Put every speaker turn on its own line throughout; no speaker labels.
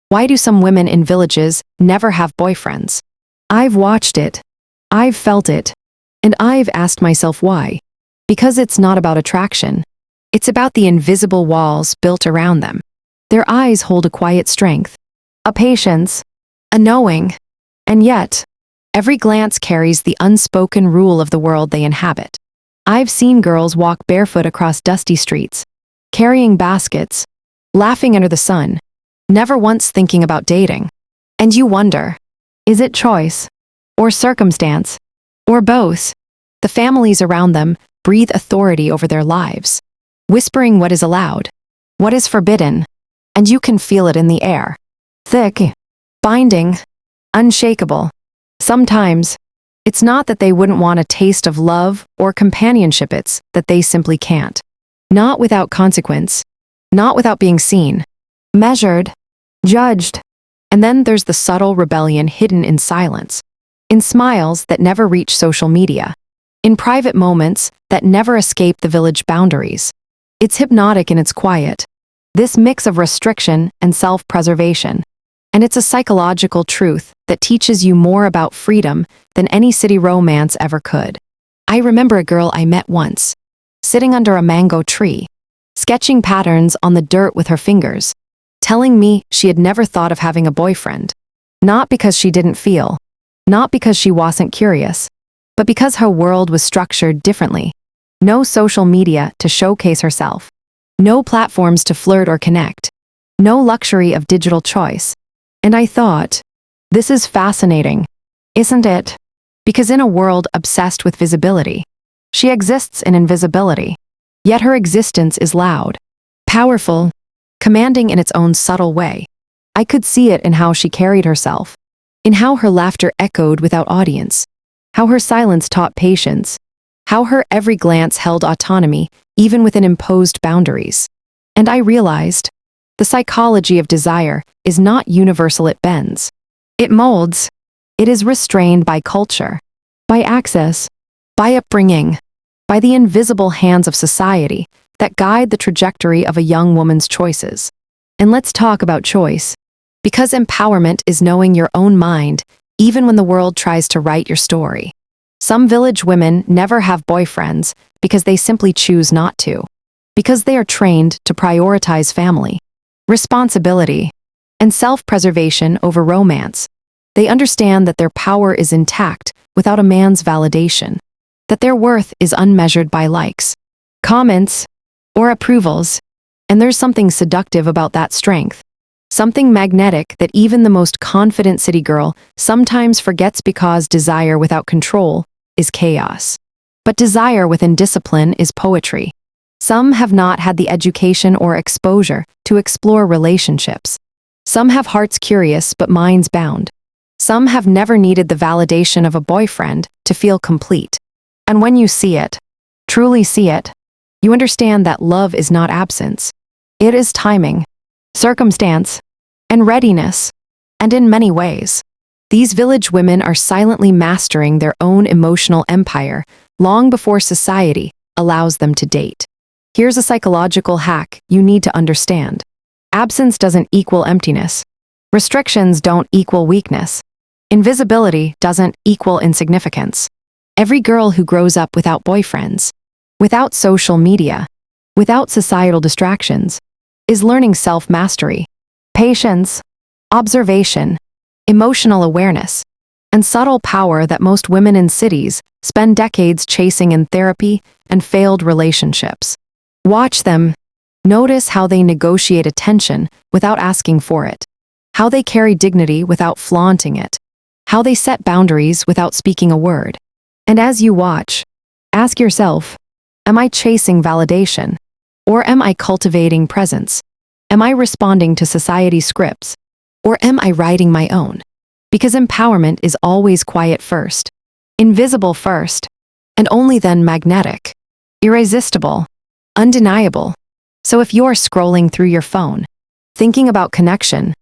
Why do some women in villages never have boyfriends? I've watched it. I've felt it. And I've asked myself why. Because it's not about attraction. It's about the invisible walls built around them. Their eyes hold a quiet strength, a patience, a knowing. And yet, every glance carries the unspoken rule of the world they inhabit. I've seen girls walk barefoot across dusty streets, carrying baskets, laughing under the sun, never once thinking about dating. And you wonder, is it choice? Or circumstance? Or both? The families around them breathe authority over their lives, whispering what is allowed, what is forbidden, and you can feel it in the air. Thick, binding, unshakable. Sometimes, it's not that they wouldn't want a taste of love or companionship, it's that they simply can't. Not without consequence, not without being seen, measured, judged. And then there's the subtle rebellion hidden in silence, in smiles that never reach social media, in private moments that never escape the village boundaries. It's hypnotic in its quiet, this mix of restriction and self-preservation. And it's a psychological truth that teaches you more about freedom than any city romance ever could. I remember a girl I met once, sitting under a mango tree, sketching patterns on the dirt with her fingers, telling me she had never thought of having a boyfriend. Not because she didn't feel, not because she wasn't curious, but because her world was structured differently. No social media to showcase herself, no platforms to flirt or connect, no luxury of digital choice. And I thought, this is fascinating, isn't it? Because in a world obsessed with visibility, she exists in invisibility. Yet her existence is loud, powerful, commanding in its own subtle way. I could see it in how she carried herself, in how her laughter echoed without audience, how her silence taught patience, how her every glance held autonomy even within imposed boundaries. And I realized, the psychology of desire is not universal, it bends. It molds. It is restrained by culture, by access, by upbringing, by the invisible hands of society that guide the trajectory of a young woman's choices. And let's talk about choice, because empowerment is knowing your own mind, even when the world tries to write your story. Some village women never have boyfriends because they simply choose not to, because they are trained to prioritize family, responsibility, and self-preservation over romance. They understand that their power is intact without a man's validation, that their worth is unmeasured by likes, comments, or approvals. And there's something seductive about that strength, something magnetic that even the most confident city girl sometimes forgets, because desire without control is chaos. But desire within discipline is poetry. Some have not had the education or exposure to explore relationships. Some have hearts curious but minds bound. Some have never needed the validation of a boyfriend to feel complete. And when you see it, truly see it, you understand that love is not absence. It is timing, circumstance, and readiness. And in many ways, these village women are silently mastering their own emotional empire long before society allows them to date. Here's a psychological hack you need to understand. Absence doesn't equal emptiness. Restrictions don't equal weakness. Invisibility doesn't equal insignificance. Every girl who grows up without boyfriends, without social media, without societal distractions, is learning self-mastery, patience, observation, emotional awareness, and subtle power that most women in cities spend decades chasing in therapy and failed relationships. Watch them. Notice how they negotiate attention without asking for it, how they carry dignity without flaunting it, how they set boundaries without speaking a word. And as you watch, ask yourself, am I chasing validation? Or am I cultivating presence? Am I responding to society's scripts? Or am I writing my own? Because empowerment is always quiet first, invisible first, and only then magnetic, irresistible, undeniable. So if you're scrolling through your phone, thinking about connection,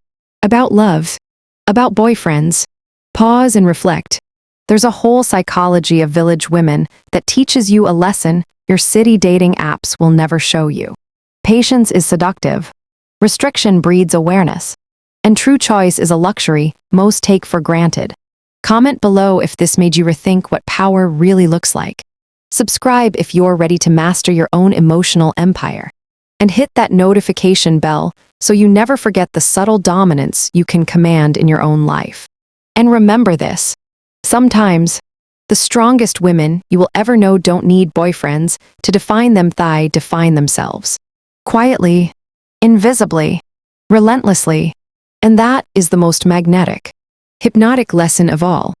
about love, about boyfriends, pause and reflect. There's a whole psychology of village women that teaches you a lesson your city dating apps will never show you. Patience is seductive. Restriction breeds awareness. And true choice is a luxury most take for granted. Comment below if this made you rethink what power really looks like. Subscribe if you're ready to master your own emotional empire. And hit that notification bell so you never forget the subtle dominance you can command in your own life. And remember this: sometimes, the strongest women you will ever know don't need boyfriends to define define themselves. Quietly, invisibly, relentlessly. And that is the most magnetic, hypnotic lesson of all.